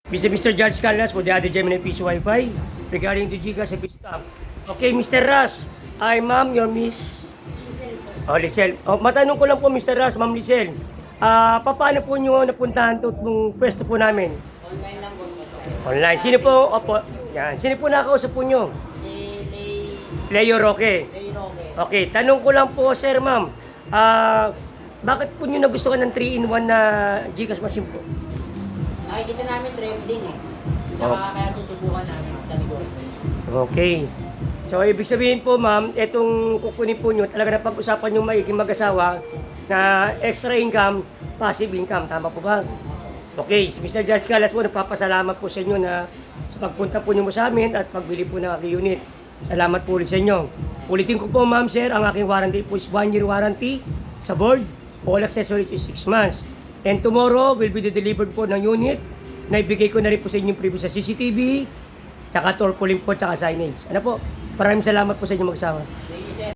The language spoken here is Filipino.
Mr. George Callas for the other Gemini Peace Wi-Fi regarding to GCash and Stop. Okay, Mr. Ras. Ay, ma'am, your miss. Oh, Lisel. Oh, matanong ko lang po, Mr. Ras, ma'am Lisel. Paano po nyo napuntahan itong pwesto po namin? Online lang po. Online. Sino po? Opo. Yan. Sino po nakakausap po nyo? Si Leo Roque. Roque. Okay, tanong ko lang po, sir, ma'am. Bakit po nyo nagustuhan ng 3-in-1 na GCash machine po? Nakikita namin trending eh. Saka kaya susubukan namin sa negosyo. Okay. So, ibig sabihin po, ma'am, itong kukunin po nyo, talaga na pag-usapan nyo maiging mag-asawa na extra income, passive income. Tama po ba? Okay, si Mr. George Callas po, nagpapasalamat po sa inyo na sa pagpunta po nyo mo sa amin at pagbili po ng aking unit. Salamat po ulit sa inyo. Ulitin ko po, ma'am, sir, ang aking warranty po is 1-year warranty sa board. All accessories is 6 months. And tomorrow will be the delivered po ng unit na ibigay ko na rin po sa inyong preview sa CCTV, tsaka tarpaulin po, tsaka signage. Ano po? Maraming salamat po sa inyong mag-asawa.